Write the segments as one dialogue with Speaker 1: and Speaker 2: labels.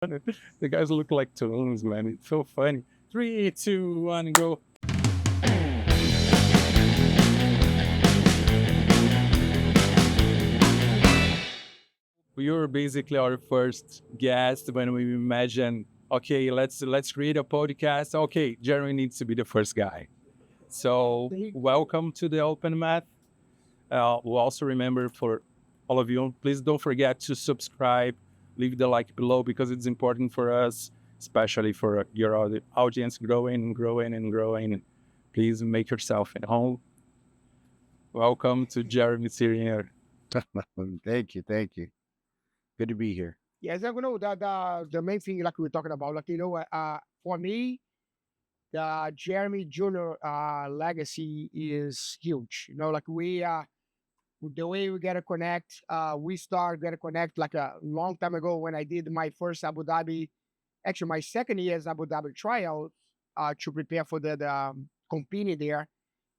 Speaker 1: The guys look like twins, man. It's so funny. Three, two, one, go. We were basically our first guest when we imagine, okay, let's create a podcast. Okay, Jeremy needs to be the first guy. So welcome to the Open Math. We'll also remember for all of you, please don't forget to subscribe, leave the like below because it's important for us, especially for your audience growing and growing and growing. Please make yourself at home. Welcome to Jeremy Sirier.
Speaker 2: Thank you. Thank you. Good to be here.
Speaker 3: Yes, I know that the main thing like we were talking about, like for me, the Jeremy Jr. Legacy is huge. Like the way we get to connect, we start get to connect like a long time ago when I did my first Abu Dhabi, actually my second year's Abu Dhabi trial to prepare for the competing there.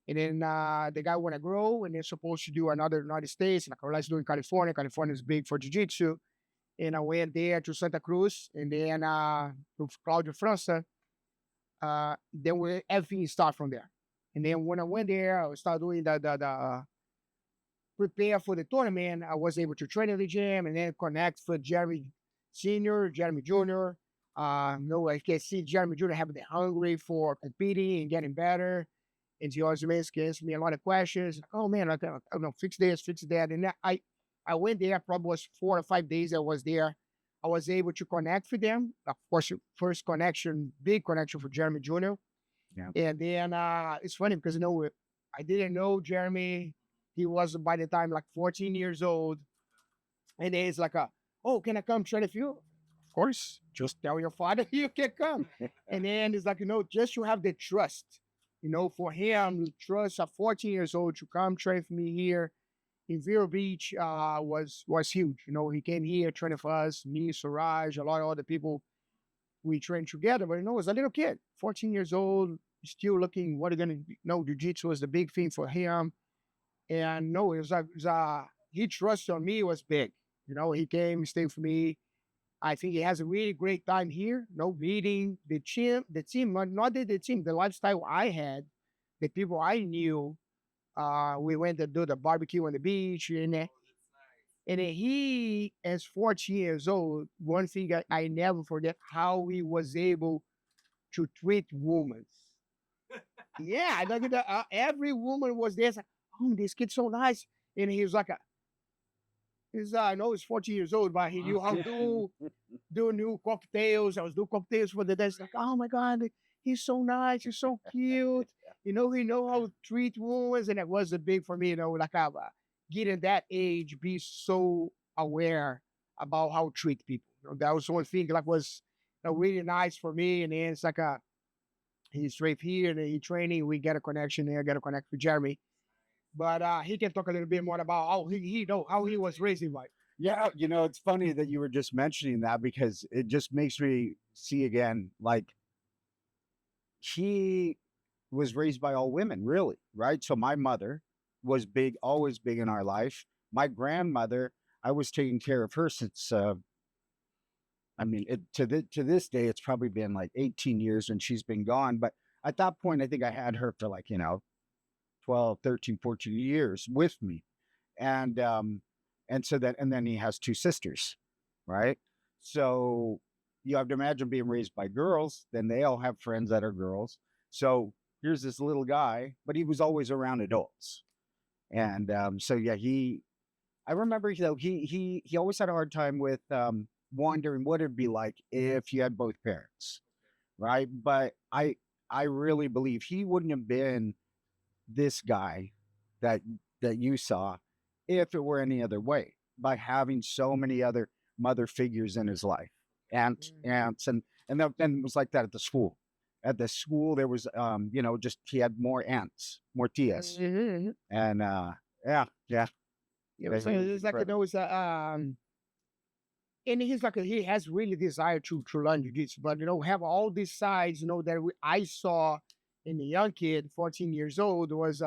Speaker 3: And then the guy want to grow, and they're supposed to do another United States, like let's do in California. California is big for jiu-jitsu, and I went there to Santa Cruz, and then to Claudio França. Then everything start from there. And then when I went there, I started doing the prepare for the tournament. I was able to train in the gym and then connect with Jeremy Senior, Jeremy Junior. I can see Jeremy Junior having the hungry for competing and getting better. And he always asks me a lot of questions. Like, oh man, I don't know, fix this, fix that. And I went there, probably was 4 or 5 days I was there. I was able to connect with them. Of course, first connection, big connection for Jeremy Jr.
Speaker 2: Yeah.
Speaker 3: And then it's funny because I didn't know Jeremy. He was by the time like 14 years old. And then it's like oh, can I come train with you? Of course, just tell your father you can come. And then it's like, just to have the trust, for him, trust a 14 years old to come train with me here in Vero Beach was huge. He came here training for us, me, Suraj, a lot of other people. We trained together, but it was a little kid, 14 years old, still looking what are gonna jiu-jitsu was the big thing for him. And no, he trust on me was big. He came, stayed for me. I think he has a really great time here. No meeting the team, not the team, the lifestyle I had, the people I knew. We went to do the barbecue on the beach, and then he, as 14 years old, one thing I never forget how he was able to treat women. Yeah, like every woman was there. It's like, oh, this kid's so nice, and he was like, I know he's 14 years old, but he knew how to do new cocktails. I was doing cocktails for the day. It's like, oh my god, he's so nice, he's so cute. He know how to treat women, and it was a big for me. Like getting that age, be so aware about how to treat people. That was one thing like was really nice for me. And then it's like he's right here and he training. We get a connection there, get a connect with Jeremy. But he can talk a little bit more about how he know how he was raised in life.
Speaker 2: Yeah. It's funny that you were just mentioning that because it just makes me see again, like he was raised by all women, really, right? So my mother was big, always big in our life. My grandmother, I was taking care of her since, I mean, to this day, it's probably been like 18 years and she's been gone. But at that point, I think I had her for like, 12, 13, 14 years with me. And, and then he has two sisters, right? So you have to imagine being raised by girls, then they all have friends that are girls. So here's this little guy, but he was always around adults. And so yeah, I remember he always had a hard time with wondering what it'd be like if you had both parents, right? But I really believe he wouldn't have been this guy that you saw if it were any other way by having so many other mother figures in his life, aunts, and it was like that at the school. At the school, there was just he had more aunts, more tias,
Speaker 3: Mm-hmm.
Speaker 2: and yeah, yeah,
Speaker 3: So it's like it's and he's like he has really desire to learn jiu-jitsu, but have all these sides that I saw in the young kid, 14 years old, was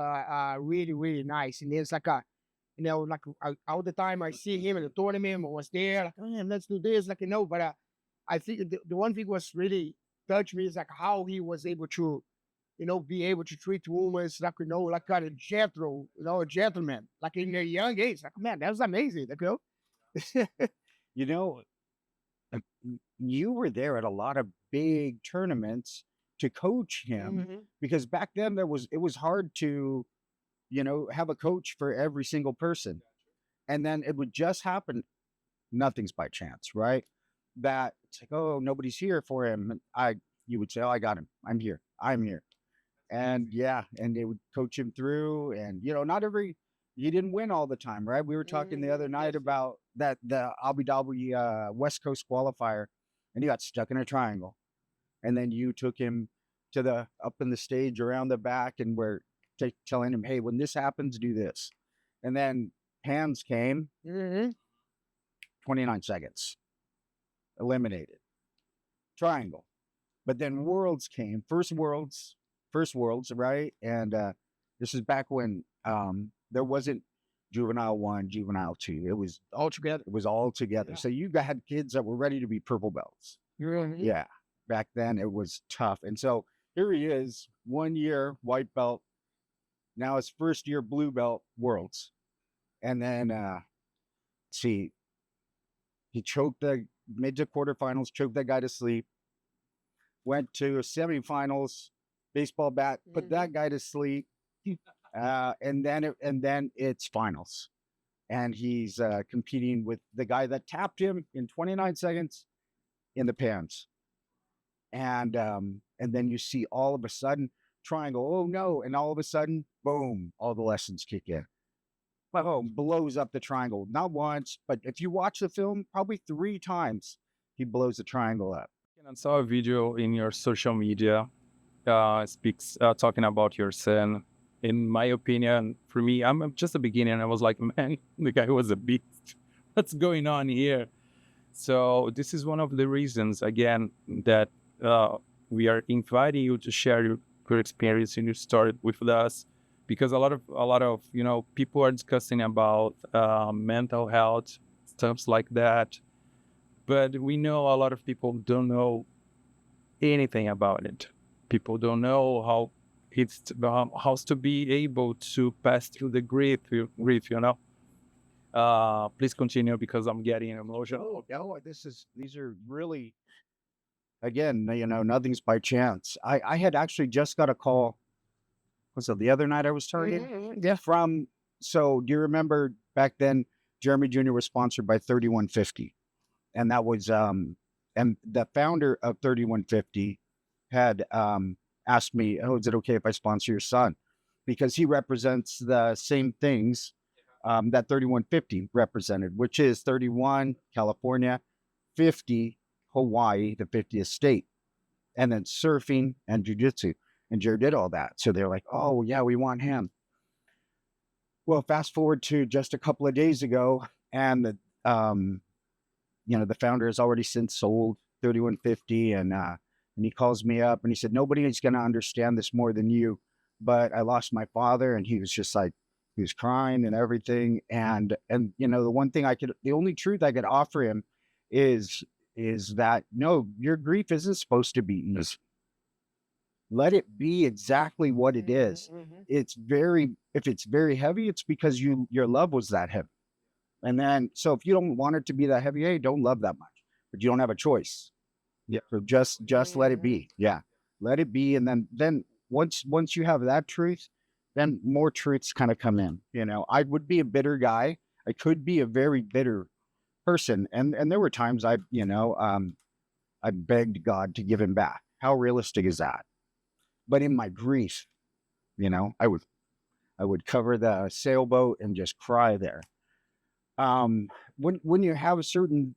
Speaker 3: really really nice, and it's like like all the time I see him in the tournament, I was there, like, oh, man, let's do this, like but I think the one thing was really touched me is like how he was able to, be able to treat women like, like kind of gentle, a gentleman, like in a young age. Like, man, that was amazing. Like,
Speaker 2: You know, you were there at a lot of big tournaments to coach him
Speaker 3: Mhm.
Speaker 2: because back then it was hard to, have a coach for every single person. And then it would just happen. Nothing's by chance, right? That it's like, oh, nobody's here for him. And you would say, oh, I got him. I'm here. I'm here. And yeah, and they would coach him through. And not every you didn't win all the time, right? We were talking the other night about that the Abu Dhabi West Coast qualifier, and he got stuck in a triangle, and then you took him to the up in the stage around the back, and we're telling him, hey, when this happens, do this, and then hands came,
Speaker 3: Mhm.
Speaker 2: 29 seconds, eliminated, triangle. But then worlds came, first worlds, right? And this is back when there wasn't juvenile one, juvenile two.
Speaker 3: All together.
Speaker 2: It was all together.
Speaker 3: Yeah.
Speaker 2: So you had kids that were ready to be purple belts.
Speaker 3: Mhm.
Speaker 2: Yeah. Back then it was tough. And so here he is, 1 year white belt. Now his first year blue belt worlds. And then see, he choked the mid to quarterfinals, choked that guy to sleep. Went to semifinals, baseball bat, put that guy to sleep, and then it's finals, and he's competing with the guy that tapped him in 29 seconds in the pans, and then you see all of a sudden triangle, oh no, and all of a sudden, boom, all the lessons kick in. Boom, blows up the triangle, not once, but if you watch the film, probably 3 times, he blows the triangle up.
Speaker 1: I saw a video in your social media speaks talking about your son. In my opinion, for me, I'm just a beginner. I was like, man, the guy was a beast. What's going on here? So this is one of the reasons, again, that we are inviting you to share your experience and your story with us, because a lot of people are discussing about mental health stuffs like that, but we know a lot of people don't know anything about it. People don't know how to be able to pass through the grief. Please continue because I'm getting emotional.
Speaker 2: Oh no, these are really, again, nothing's by chance. I had actually just got a call. Was it the other night I was telling you?
Speaker 3: Mhm. Yeah.
Speaker 2: So do you remember back then Jeremy Jr. was sponsored by 3150, and that was and the founder of 3150 had asked me, oh, is it okay if I sponsor your son? Because he represents the same things that 3150 represented, which is 31 California, 50 Hawaii, the 50th state, and then surfing and jujitsu. And Jared did all that. So they're like, oh, yeah, we want him. Well, fast forward to just a couple of days ago, and the founder has already since sold 3150, and he calls me up and he said, nobody's going to understand this more than you, but I lost my father, and he was just like, he was crying and everything, and the only truth I could offer him is that no, your grief isn't supposed to be easy. Let it be exactly what it is.
Speaker 3: Mhm.
Speaker 2: If it's very heavy, it's because your love was that heavy. And then, so if you don't want it to be that heavy, hey, don't love that much, but you don't have a choice. Yeah. So just let it be. Yeah. Let it be. And then once you have that truth, then more truths kind of come in. I would be a bitter guy. I could be a very bitter person. And there were times I begged God to give him back. How realistic is that? But in my grief, I would cover the sailboat and just cry there. When you have certain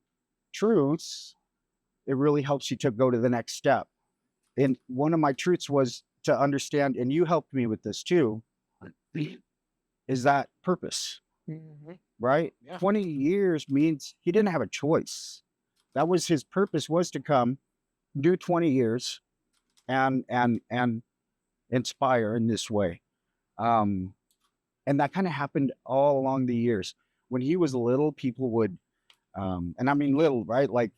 Speaker 2: truths, it really helps you to go to the next step. And one of my truths was to understand, and you helped me with this too, is that purpose,
Speaker 3: Mhm.
Speaker 2: right?
Speaker 3: Yeah.
Speaker 2: 20 years means he didn't have a choice. That was his purpose, was to come do 20 years and inspire in this way. And that kind of happened all along the years. When he was little, people would, and I mean little, right? Like,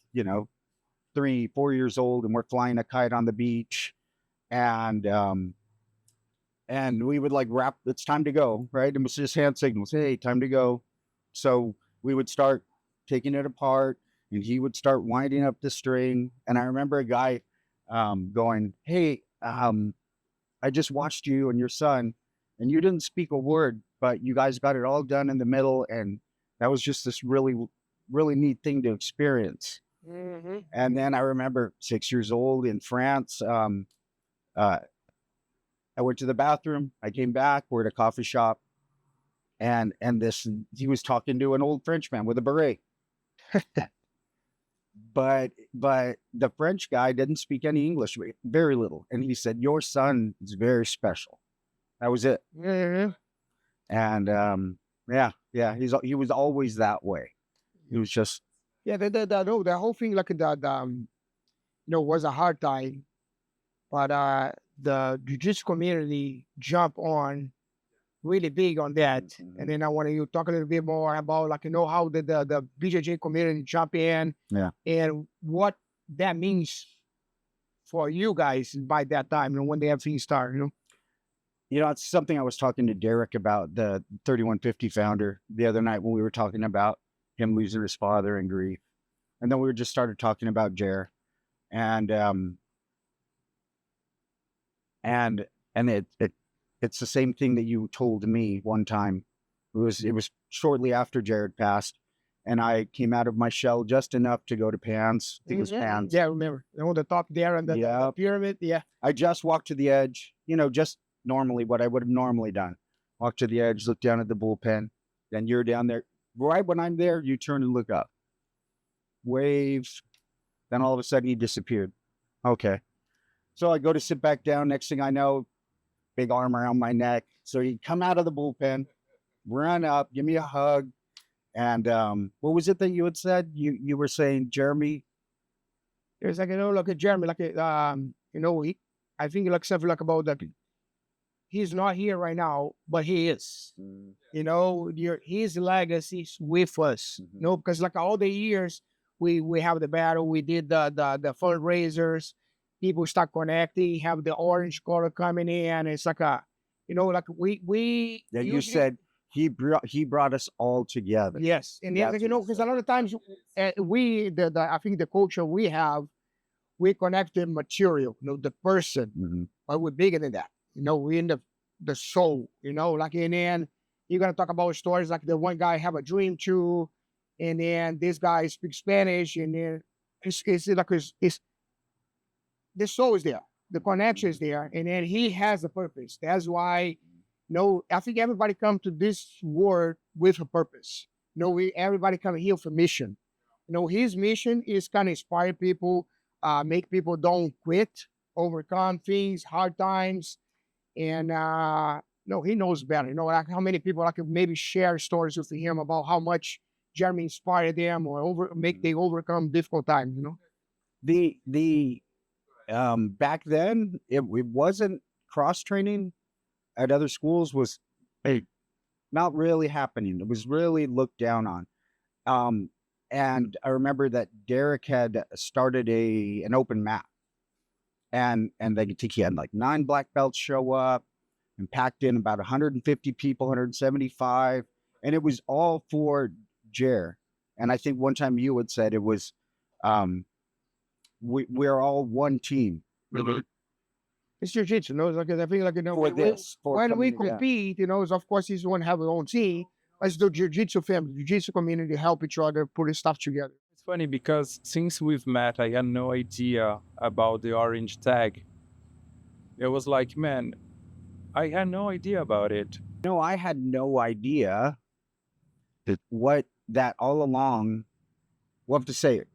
Speaker 2: 3, 4 years old, and we're flying a kite on the beach, and we would like wrap. It's time to go, right? And it was just hand signals. Hey, time to go. So we would start taking it apart, and he would start winding up the string. And I remember a guy going, "Hey, I just watched you and your son, and you didn't speak a word, but you guys got it all done in the middle, and that was just this really, really neat thing to experience."
Speaker 3: Mm-hmm.
Speaker 2: And then I remember 6 years old in France. I went to the bathroom. I came back. We're at a coffee shop, and he was talking to an old Frenchman with a beret. But the French guy didn't speak any English, very little, and he said, "Your son is very special." That was it.
Speaker 3: Mm-hmm.
Speaker 2: And yeah, he was always that way. He was just
Speaker 3: Yeah, the whole thing like was a hard time, but the jiu-jitsu community jumped on really big on that. And then I want you to talk a little bit more about like how the BJJ community jump in,
Speaker 2: Yeah.
Speaker 3: and what that means for you guys by that time, when they have things start,
Speaker 2: it's something I was talking to Derek about, the 3150 founder, the other night when we were talking about him losing his father and grief. And then we just started talking about Jer. And it's the same thing that you told me one time. It was shortly after Jared passed, and I came out of my shell just enough to go to Pans. I think it was Pans.
Speaker 3: Yeah, I remember. On the top there and the pyramid. Yeah.
Speaker 2: I just walked to the edge, just normally what I would have normally done. Walk to the edge, look down at the bullpen. Then you're down there. Right when I'm there, you turn and look up. Waves. Then all of a sudden he disappeared. Okay. So I go to sit back down. Next thing I know, big arm around my neck. So he'd come out of the bullpen, run up, give me a hug. And what was it that you had said? You were saying, Jeremy?
Speaker 3: It was like, like a Jeremy, like I think like something like about that. He's not here right now, but he is. His legacy is with us. Because like all the years we have the battle, we did the fundraisers, people start connecting, have the orange color coming in. It's like like we.
Speaker 2: Yeah, you said he brought us all together.
Speaker 3: Yes, and yeah, because a lot of times I think the culture we have, we connect the material, the person, but we're bigger than that. We in the soul, like, and then you're going to talk about stories like the one guy have a dream too, and then this guy speaks Spanish, and then it's the soul is there, the connection is there, and then he has a purpose. That's why, I think everybody come to this world with a purpose. Everybody come here for mission. His mission is kind of inspire people, make people don't quit, overcome things, hard times. And he knows better. Like how many people I could maybe share stories with him about how much Jeremy inspired them or they overcome difficult times.
Speaker 2: The back then it wasn't cross training at other schools was not really happening. It was really looked down on. And I remember that Derek had started an open mat. And he had like 9 black belts show up and packed in about 150 people, 175. And it was all for Jer. And I think one time you had said it was, we're all one team.
Speaker 3: It's jiu-jitsu, like, I think like, when we compete, of course, each one have their own team. As the jiu-jitsu family, jiu-jitsu community help each other put stuff together.
Speaker 1: Funny because since we've met, I had no idea about the orange tag. It was like, man, I had no idea about it.
Speaker 2: No, I had no idea that all along. We'll have to say it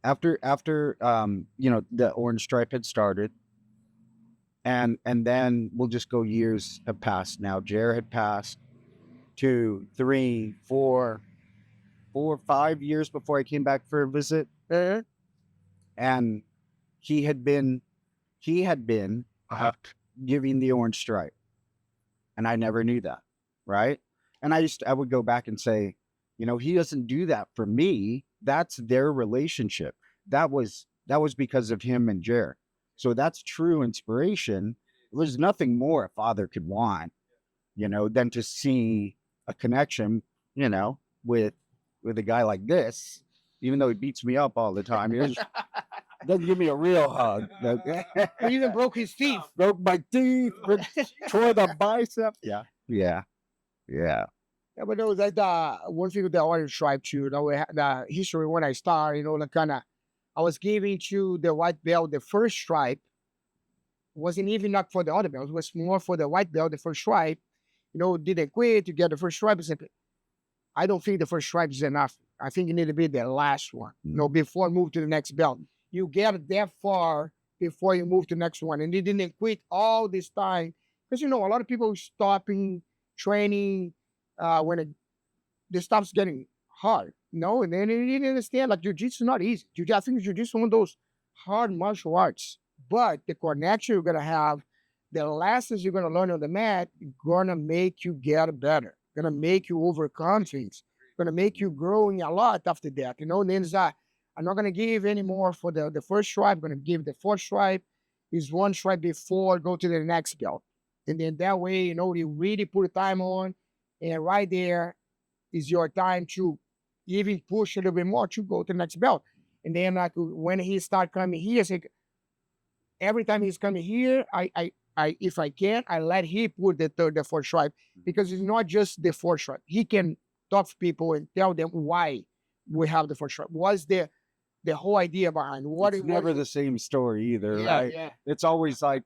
Speaker 2: after the orange stripe had started, and then we'll just go years have passed. Now Jer had passed 2, 3, 4, 5 years before I came back for a visit. And he had been giving the orange stripe. And I never knew that. Right. And I would go back and say, he doesn't do that for me. That's their relationship. That was that was because of him and Jer. So that's true inspiration. There's nothing more a father could want, than to see a connection, with a guy like this, even though he beats me up all the time. He doesn't give me a real hug.
Speaker 3: He even broke his teeth.
Speaker 2: Broke my teeth, tore the bicep. Yeah. Yeah. Yeah.
Speaker 3: Yeah, but no, that one thing with the orange stripe too. We had the history when I started. Like kind of, I was giving to the white belt the first stripe. Wasn't even not for the other belts. It was more for the white belt the first stripe. Didn't quit to get the first stripe. I don't think the first stripe is enough. I think you need to be the last one. Before move to the next belt. You get that far before you move to the next one, and they didn't quit all this time because a lot of people stopping training when the stuff's getting hard. And then you didn't understand like jiu-jitsu is not easy. I think jiu-jitsu is one of those hard martial arts, but the connection you're gonna have, the lessons you're gonna learn on the mat, gonna make you get better. Gonna make you overcome things. Gonna make you growing a lot after that. And then I'm not gonna give any more for the first stripe. I'm gonna give the fourth stripe. Is one stripe before go to the next belt, and then that way you really put time on, and right there is your time to even push a little bit more to go to the next belt. And then like when he start coming here, every time he's coming here, I if I can, I let him put the fourth stripe because it's not just the fourth stripe. He can talk to people and tell them why we have the fourth stripe. What's the whole idea behind what?
Speaker 2: It's never the same story either, right?
Speaker 3: Yeah.
Speaker 2: It's always like,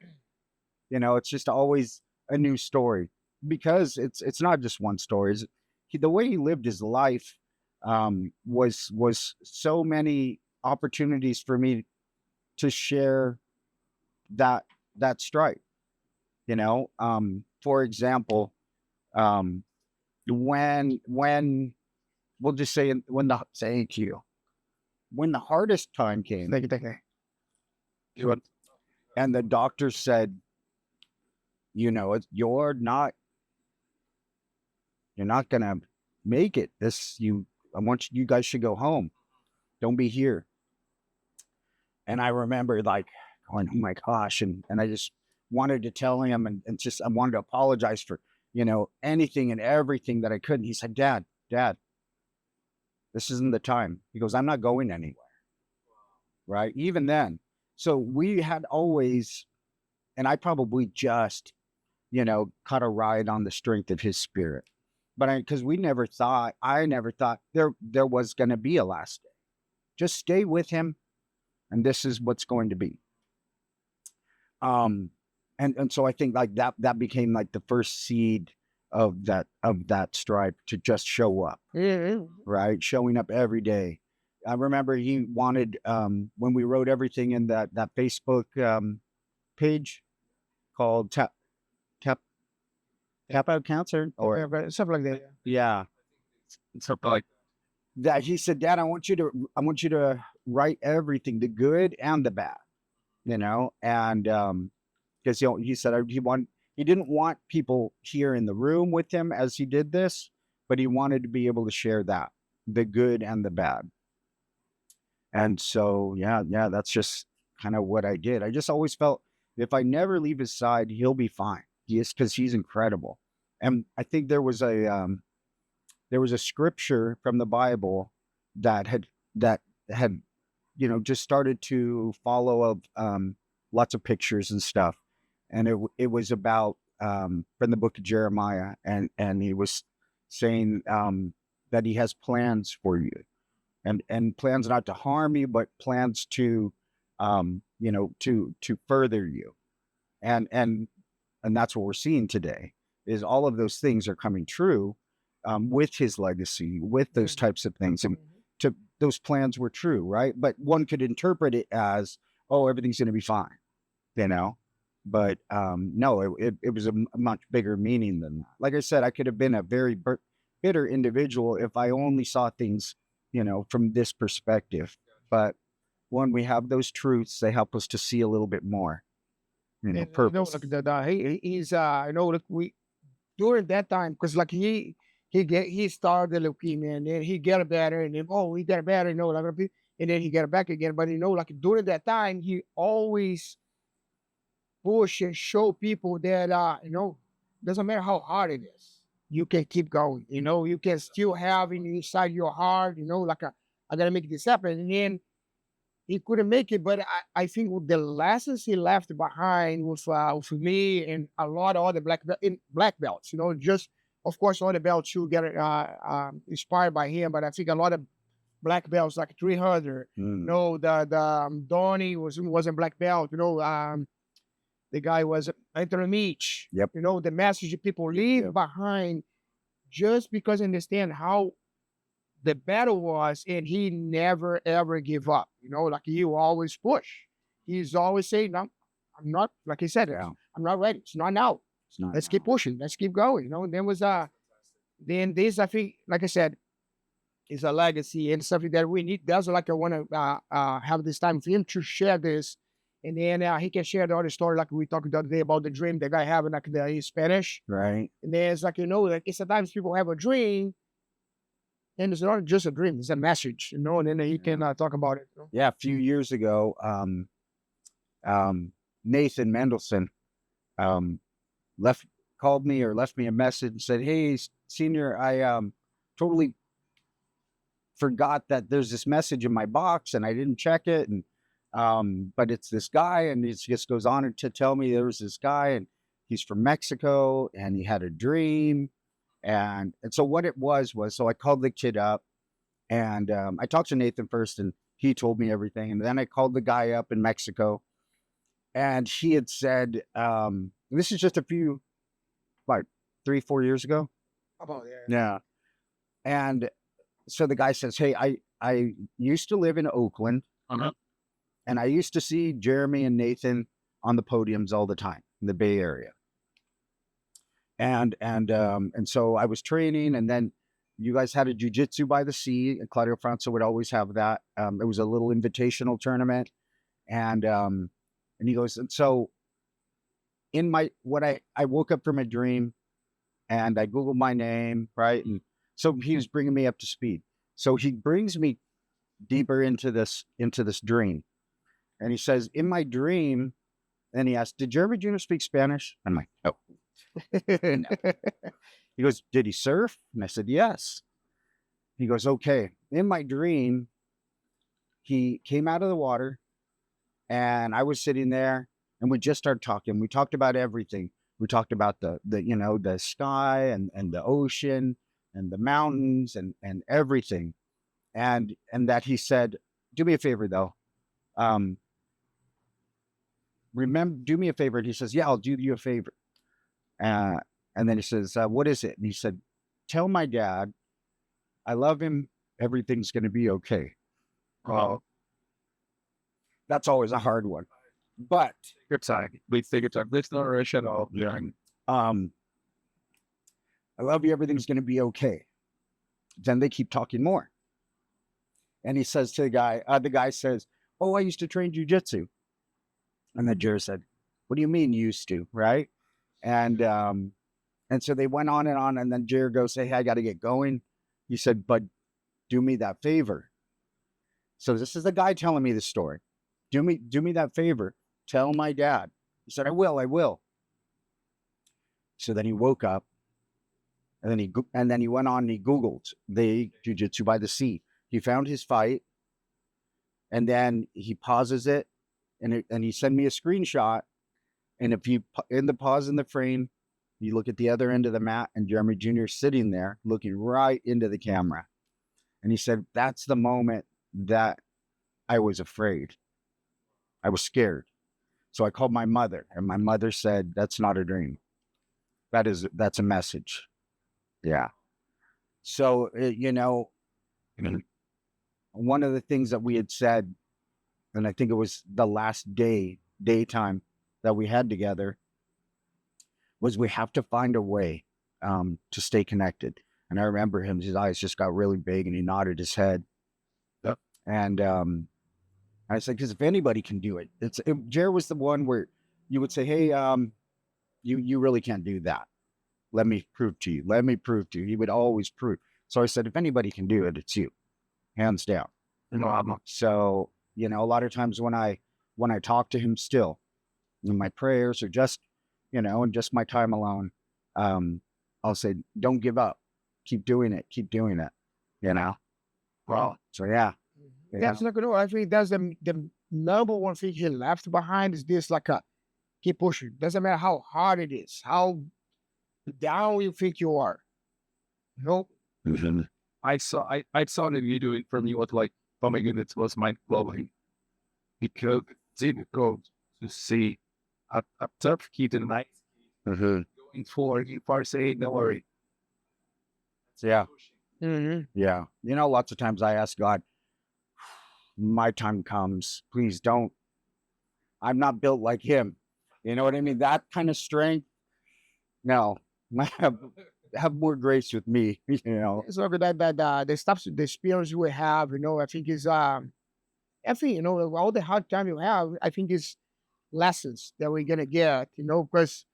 Speaker 2: it's just always a new story because it's not just one story. The way he lived his life was so many opportunities for me to share that stripe. For example, when we'll just say when the hardest time came, and the doctor said, you're not gonna make it. I want you guys should go home. Don't be here. And I remember like going, oh my gosh, and I just wanted to tell him and just I wanted to apologize for anything and everything that I could. And he said, Dad, this isn't the time. He goes, I'm not going anywhere. Right? Even then. So we had always, and I probably just, caught a ride on the strength of his spirit. But because I never thought there was going to be a last day. Just stay with him, and this is what's going to be. And so I think like that became like the first seed of that stripe to just show up, right? Showing up every day. I remember he wanted when we wrote everything in that Facebook page called Tap Out Cancer or
Speaker 3: something like that.
Speaker 2: Yeah, something like that. He said, Dad, I want you to write everything, the good and the bad, and because he said he didn't want people here in the room with him as he did this, but he wanted to be able to share that, the good and the bad. And so, yeah, that's just kind of what I did. I just always felt if I never leave his side, he'll be fine. Because he's incredible. And I think there was a scripture from the Bible that had just started to follow up lots of pictures and stuff. And it was about from the book of Jeremiah, and he was saying that he has plans for you. And plans not to harm you, but plans to, to further you. And that's what we're seeing today is all of those things are coming true with his legacy, with those types of things. And those plans were true, right? But one could interpret it as, oh, everything's going to be fine, But no, it was a much bigger meaning than that. Like I said, I could have been a very bitter individual if I only saw things from this perspective. But when we have those truths, they help us to see a little bit more, purpose.
Speaker 3: He's we during that time because like he started the leukemia and then he get better and then he got better. and then he get it back again. But like during that time, he always push and show people that doesn't matter how hard it is, you can keep going. You can still have inside your heart, like I gotta make this happen. And then he couldn't make it, but I think with the lessons he left behind with me and a lot of other black belts, just of course all the belts who get inspired by him, but I think a lot of black belts like 300. Donnie wasn't black belt. The guy was Anthony Meach.
Speaker 2: Yep.
Speaker 3: The message people leave behind just because they understand how the battle was, and he never ever give up. Like he always push. He's always saying, "No, I'm not." Like he said, "I'm not ready. It's not now.
Speaker 2: It's not
Speaker 3: Let's
Speaker 2: now.
Speaker 3: keep pushing. Let's keep going." Then was then this, I think, like I said, is a legacy and something that we need. That's like I want to have this time for him to share this, and then he can share the other story like we talked the other day about the dream the guy having like in Spanish.
Speaker 2: Right.
Speaker 3: And then it's like like it's sometimes people have a dream. And it's not just a dream; it's a message, and then he can talk about it.
Speaker 2: Yeah, a few years ago, Nathan Mendelsohn called me or left me a message and said, "Hey, senior, I totally forgot that there's this message in my box and I didn't check it, and but it's this guy, and it just goes on to tell me there was this guy, and he's from Mexico, and he had a dream." And so what it was, so I called the kid up, and I talked to Nathan first, and he told me everything. And then I called the guy up in Mexico, and he had said, this is just about 3-4 years ago.
Speaker 3: About
Speaker 2: Yeah. And so the guy says, "Hey, I used to live in Oakland, and I used to see Jeremy and Nathan on the podiums all the time in the Bay Area. And so I was training, and then you guys had a jiu-jitsu by the sea, and Claudio Franco would always have that. It was a little invitational tournament. And he goes, and so I woke up from a dream, and I Googled my name, right? And so he was bringing me up to speed. So he brings me deeper into this dream. And he says, in my dream, and he asked, "Did Jeremy Jr. speak Spanish?" I'm like, "No." No. He goes, "Did he surf?" And I said, "Yes." He goes, "Okay." In my dream, he came out of the water, and I was sitting there, and we just started talking. We talked about everything. We talked about the sky and the ocean and the mountains and everything. And that he said, "Do me a favor though. Do me a favor." And he says, "Yeah, I'll do you a favor." And then he says, "What is it?" And he said, "Tell my dad I love him. Everything's going to be okay." Well, that's always a hard one, but
Speaker 1: Good time. We take it time. This narration of
Speaker 2: I love you. Everything's going to be okay. Then they keep talking more. And he says to the guy says, "Oh, I used to train jujitsu." And then Jared said, "What do you mean used to?" Right. And so they went on, and then Jared goes, "Hey, I got to get going." He said, "But do me that favor." So this is the guy telling me the story. Do me that favor. Tell my dad. He said, I will. So then he woke up, and then he went on and he Googled the Jiu-Jitsu by the Sea. He found his fight, and then he pauses it, and he sent me a screenshot. And if you in the pause in the frame, you look at the other end of the mat, and Jeremy Jr. sitting there looking right into the camera. And he said, "That's the moment that I was afraid. I was scared." So I called my mother, and my mother said, "That's not a dream. That's a message." Yeah. So, one of the things that we had said, and I think it was the last daytime that we had together, was we have to find a way to stay connected. And I remember his eyes just got really big, and he nodded his head.
Speaker 1: Yep.
Speaker 2: And I said, because if anybody can do it, Jared was the one where you would say, "Hey, you really can't do that. Let me prove to you. He would always prove. So I said, if anybody can do it, it's you, hands down. So, you know, a lot of times when I talk to him still in my prayers or just, you know, and just my time alone, I'll say, don't give up. Keep doing it. Keep doing it. You know?
Speaker 3: Wow.
Speaker 2: So yeah. Yeah.
Speaker 3: That's not good. I think that's the number one thing he left behind is this like a keep pushing. Doesn't matter how hard it is, how down you think you are. Nope.
Speaker 4: I saw the video in from you was like, oh my goodness, it was mind blowing because it's difficult to see a tough kid and nice
Speaker 2: Mhm.
Speaker 4: going forward. You are saying, don't worry.
Speaker 2: Yeah.
Speaker 3: Mm-hmm.
Speaker 2: Yeah. You know, lots of times I ask God, my time comes. Please don't. I'm not built like him. You know what I mean? That kind of strength. No. Have more grace with me. You know.
Speaker 3: It's not good that the stuff, the experience we have, you know, I think is I think, you know, all the hard time you have, I think is lessons that we're gonna get, you know, because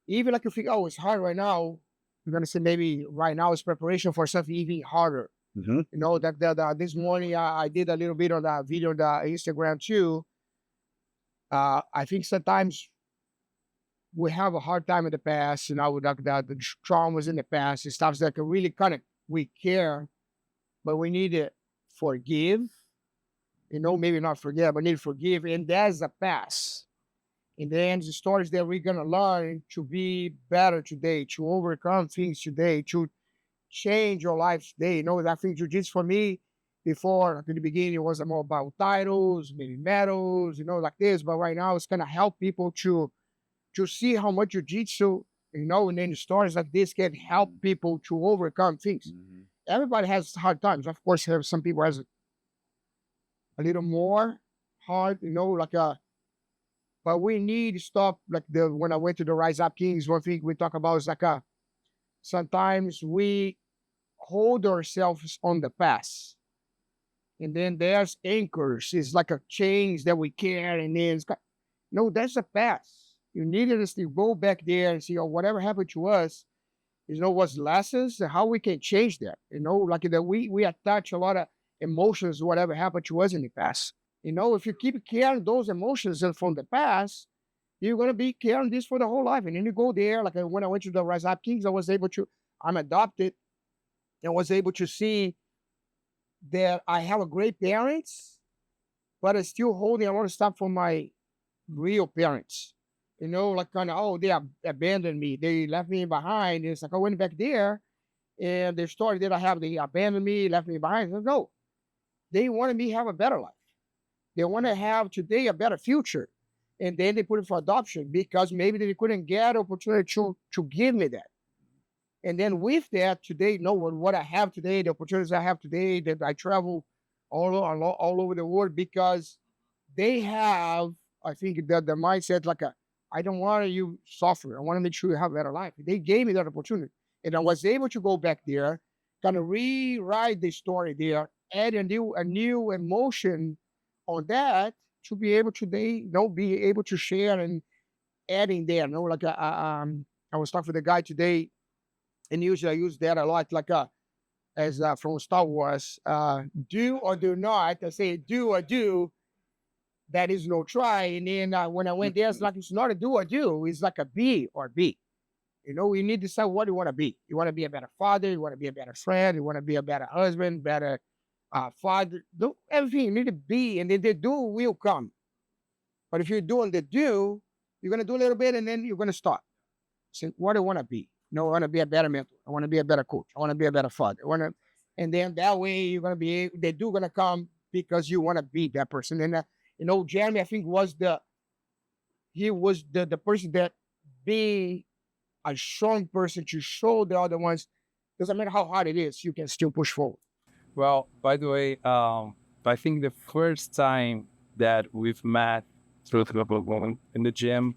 Speaker 3: even like you think, oh, it's hard right now, you're gonna say maybe right now is preparation for something even harder.
Speaker 2: Mhm.
Speaker 3: You know, that this morning I did a little bit on that video on the Instagram too. I think sometimes we have a hard time in the past, you know, with like the traumas in the past and stuff that can really kind of we care, but we need to forgive. You know, maybe not forget, but need to forgive, and that's a past. And then the stories that we're gonna learn to be better today, to overcome things today, to change your life today. You know, I think jiu-jitsu for me, before at the beginning, it was more about titles, maybe medals, you know, like this. But right now, it's gonna help people to see how much jiu-jitsu, you know, and then the stories like this can help people to overcome things.
Speaker 2: Mhm.
Speaker 3: Everybody has hard times. Of course, have some people has a little more hard, you know, like but we need to stop like the when I went to the Rise Up Kings, one thing we talk about is like sometimes we hold ourselves on the past. And then there's anchors. It's like a chains that we carry, and then no, that's the past. You needed us to go back there and see, oh, whatever happened to us, you know, what's lessons and how we can change that. You know, like that we attach a lot of emotions to whatever happened to us in the past. You know, if you keep carrying those emotions from the past, you're gonna be carrying this for the whole life. And then you go there, like when I went to the Rise Up Kings, I'm adopted and was able to see that I have a great parents, but I'm still holding a lot of stuff from my real parents. You know, like kind of, oh, they abandoned me. They left me behind. It's like I went back there and the story that I have, they abandoned me, left me behind. No, they wanted me to have a better life. They want to have today a better future. And then they put it for adoption because maybe they couldn't get opportunity to give me that. And then with that, today, no, what I have today, the opportunities I have today, that I travel all over the world because they have, I think, that the mindset like I don't want you suffer. I want to make sure you have a better life. They gave me that opportunity. And I was able to go back there, kind of rewrite the story there, add a new emotion on that to be able to be able to share and adding there. You know, like I was talking with a guy today, and usually I use that a lot, like as from Star Wars, do or do not. I say do or do. That is no try. And then when I went there, it's like it's not a do or do. It's like a be or be. You know, you need to decide what you want to be. You want to be a better father. You want to be a better friend. You want to be a better husband, better father. Do everything you need to be, and then the do will come. But if you're doing the do, you're gonna do a little bit, and then you're gonna stop. So what do I want to be? No, I want to be a better mentor. I want to be a better coach. I want to be a better father. I want to, and then that way you're gonna be. The do gonna come because you want to be that person. And you know, Jeremy, I think he was the person that be a strong person to show the other ones. Doesn't matter how hard it is, you can still push forward.
Speaker 1: Well, by the way, I think the first time that we've met through in the gym,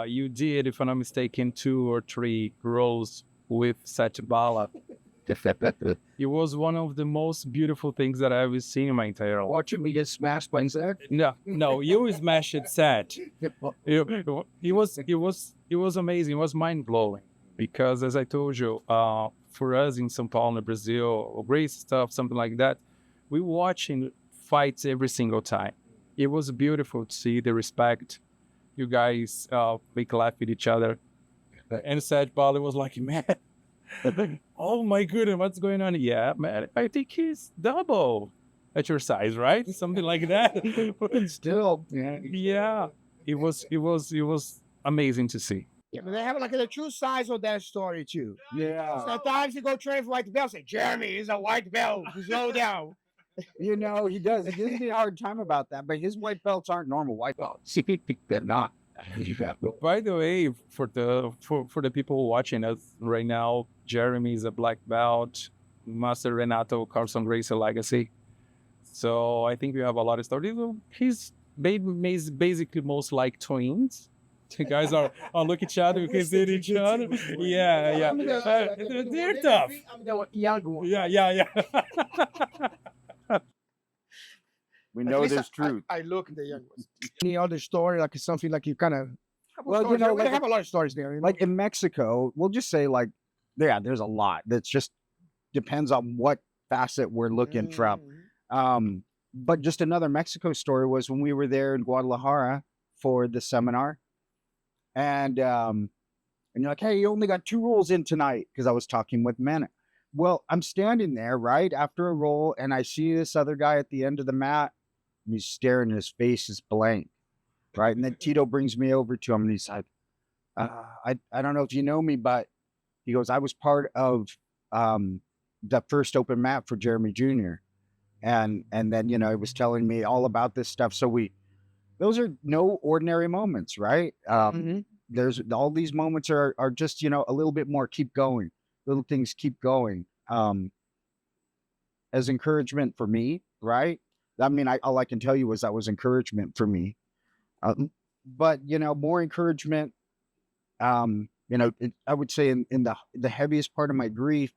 Speaker 1: you did, if I'm not mistaken, 2 or 3 rows with Satibala. It was one of the most beautiful things that I've ever seen in my entire life.
Speaker 4: Watching me get smashed by Zach.
Speaker 1: No, you smashed it set. It was amazing. It was mind blowing because, as I told you, for us in São Paulo, Brazil, or great stuff, something like that, We watching fights every single time. It was beautiful to see the respect. You guys make laugh with each other. And Seth Bali was like, man, oh my goodness, what's going on? Yeah, man, I think he's double at your size, right? Something like that.
Speaker 2: Still, yeah.
Speaker 1: Yeah, it was amazing to see.
Speaker 3: Yeah, but they have like the true size of that story too.
Speaker 2: Yeah.
Speaker 3: Sometimes you go train for white belt, say Jeremy is a white belt. Slow down.
Speaker 2: You know, he does. He gives me a hard time about that, but his white belts aren't normal white belts.
Speaker 4: They're not.
Speaker 1: By the way, for the people watching us right now, Jeremy is a black belt, Master Renato Carlson Gracie legacy. So I think we have a lot of stories. He's basically most like twins. The guys are look each other, we can see each other. Yeah, yeah. They're tough.
Speaker 3: I'm the young one.
Speaker 1: Yeah.
Speaker 2: We
Speaker 3: At
Speaker 2: know
Speaker 3: least
Speaker 2: this truth.
Speaker 3: I look the young ones. Any other story, like something like you kind of.
Speaker 2: Well, you know,
Speaker 3: we
Speaker 2: like-
Speaker 3: have a lot of stories there. You know?
Speaker 2: Like in Mexico, we'll just say like, yeah, there's a lot. That's just depends on what facet we're looking from. But just another Mexico story was when we were there in Guadalajara for the seminar, and you're like, hey, you only got 2 rolls in tonight because I was talking with men. Well, I'm standing there right after a roll, and I see this other guy at the end of the mat, and he's staring, and his face is blank, right? And then Tito brings me over to him, and he's like, I don't know if you know me, but he goes, I was part of the first open mat for Jeremy Jr. And then, you know, he was telling me all about this stuff. So those are no ordinary moments, right? There's all these moments are just, you know, a little bit more, keep going, little things keep going. As encouragement for me, right? I mean, all I can tell you is that was encouragement for me. But, you know, more encouragement, you know, I would say in the heaviest part of my grief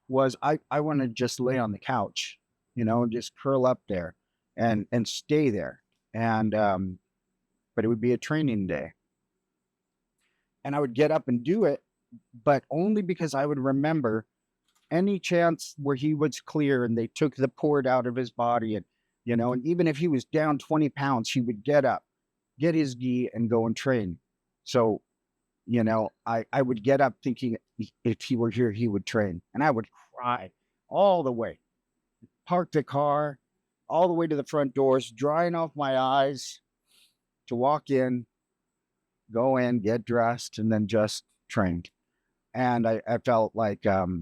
Speaker 2: was I want to just lay on the couch, you know, and just curl up there and stay there. And, but it would be a training day. And I would get up and do it, but only because I would remember any chance where he was clear and they took the port out of his body. And, you know, and even if he was down 20 pounds, he would get up, get his gi and go and train. So, you know, I would get up thinking if he were here, he would train. And I would cry all the way, park the car all the way to the front doors, drying off my eyes to walk in, go in, get dressed, and then just train. And I felt like that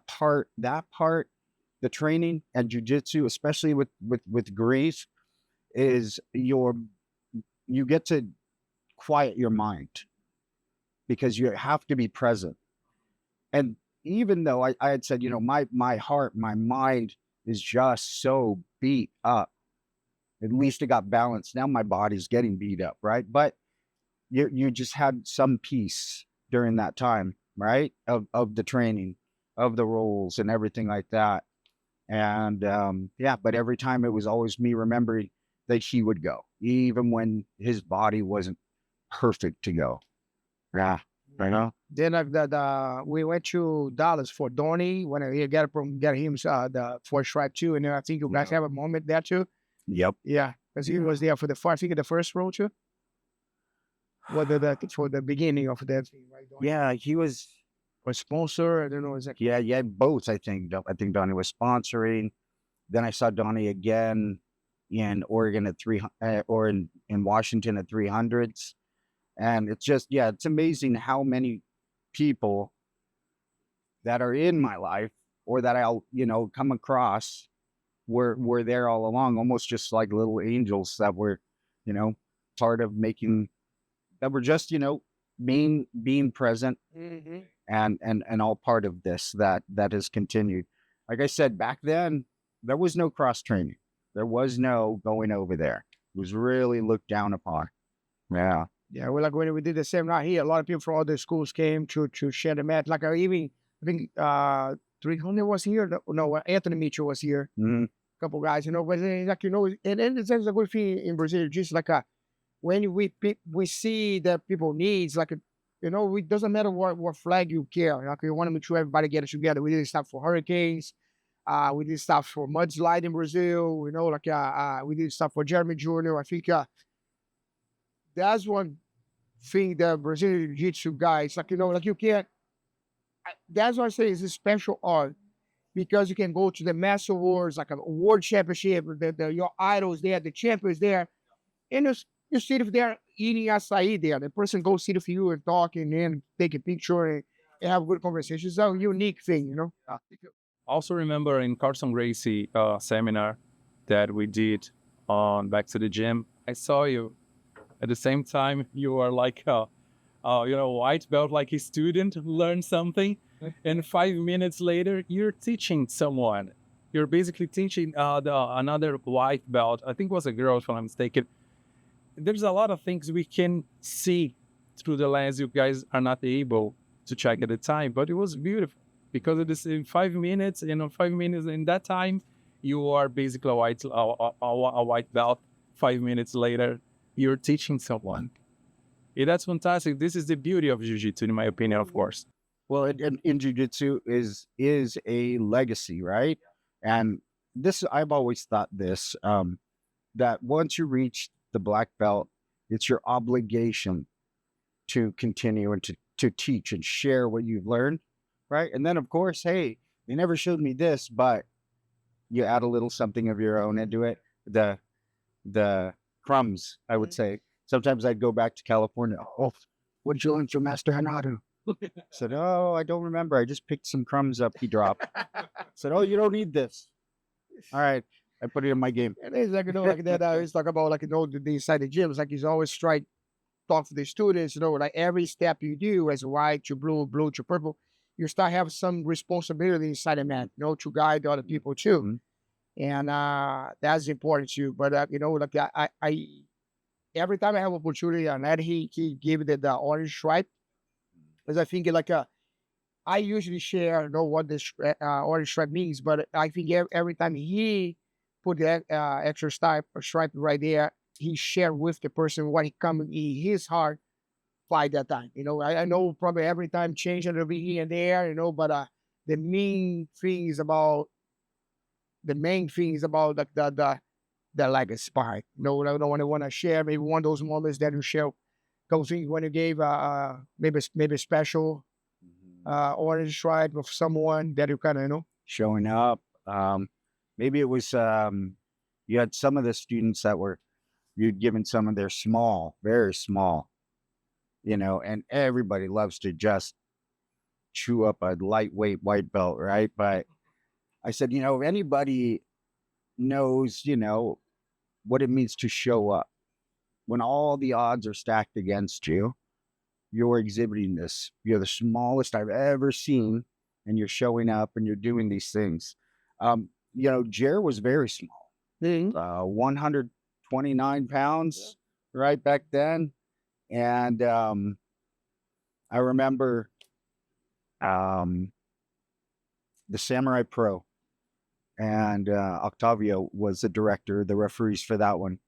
Speaker 2: part, the training and jujitsu, especially with grief, is you get to quiet your mind because you have to be present. And even though I had said, you know, my heart, my mind is just so beat up, at least it got balanced. Now my body's getting beat up, right? But you just had some peace during that time, right? Of the training, of the rolls and everything like that. And yeah, but every time it was always me remembering that he would go, even when his body wasn't perfect to go. Yeah, I know.
Speaker 3: Then we went to Dallas for Donnie when he got him the 4 stripe too, and then I think you guys have a moment there too.
Speaker 2: Yep.
Speaker 3: Yeah, because he was there for I think the first row too. Well, for the beginning of that thing, right? Donnie?
Speaker 2: Yeah, he was.
Speaker 3: Or sponsor, I don't know exactly.
Speaker 2: Yeah, both. I think Donnie was sponsoring. Then I saw Donnie again in Oregon at 300, or in Washington at 300s, and it's just it's amazing how many people that are in my life or that I'll come across were there all along, almost just like little angels that were part of making, that were just being present.
Speaker 3: Mm-hmm.
Speaker 2: And all part of this that has continued. Like I said, back then, there was no cross training. There was no going over there. It was really looked down upon. Yeah.
Speaker 3: Yeah, well, like when we did the seminar here, a lot of people from other schools came to share the mat. Like I think 300 was here. No, Anthony Mitchell was here.
Speaker 2: Mm-hmm.
Speaker 3: A couple guys, but like, and then it's a good thing in Brazil, just like when we see that people needs, like it doesn't matter what flag you carry. Like we want to make sure everybody gets together. We didn't stop for hurricanes. We did stuff for Mudslide in Brazil. We did stuff for Jeremy Jr. I think that's one thing that Brazilian Jiu-Jitsu guys, like you can't. That's what I say is a special art because you can go to the Master Wars, like a world championship, your idols there, the champions there, and you sit there eating acai there. The person goes sit with you and talk and then take a picture and have a good conversation. It's a unique thing, you know.
Speaker 1: Also remember in Carson Gracie seminar that we did on Back to the Gym, I saw you. At the same time, you are like white belt, like a student who learned something, and 5 minutes later, you're teaching someone. You're basically teaching another white belt. I think it was a girl, if I'm not mistaken. There's a lot of things we can see through the lens you guys are not able to check at the time, but it was beautiful because it is in 5 minutes. 5 minutes in that time, you are basically a white belt. 5 minutes later, you're teaching someone. Yeah, that's fantastic. This is the beauty of jiu-jitsu, in my opinion, of course.
Speaker 2: Well, in jiu-jitsu is a legacy, right? And this, I've always thought this, that once you reach the black belt, it's your obligation to continue and to teach and share what you've learned, right? And then, of course, hey, they never showed me this, but you add a little something of your own into it. The crumbs, I would say. Sometimes I'd go back to California. Oh, what did you learn from Master Hanadu? Said, oh, I don't remember. I just picked some crumbs up he dropped. Said, oh, you don't need this. All right. I put it in my game.
Speaker 3: And it's like, like that. I always talk about, the inside the gym. It's like he's always talk to the students, like every step you do as white to blue, blue to purple, you start having some responsibility inside the man, to guide other people too.
Speaker 2: Mm-hmm.
Speaker 3: And that's important too. But, I every time I have opportunity on that, he gave it the orange stripe. Because I think I usually share, what this orange stripe means, but I think every time he put the extra stripe right there, he shared with the person what he come in his heart by that time. I know probably every time change a little bit here and there, but the main thing is about the legacy part. I don't want to share maybe one of those moments that you share. Those things when you gave maybe special orange stripe of someone that you kind of
Speaker 2: showing up. Maybe it was you had some of the students that you'd given some of their small, very small, and everybody loves to just chew up a lightweight white belt, right? But I said, if anybody knows, what it means to show up when all the odds are stacked against you, you're exhibiting this. You're the smallest I've ever seen, and you're showing up and you're doing these things. Jer was very small, 129 pounds, right back then. And I remember the Samurai Pro, and Octavio was the director, the referees for that one.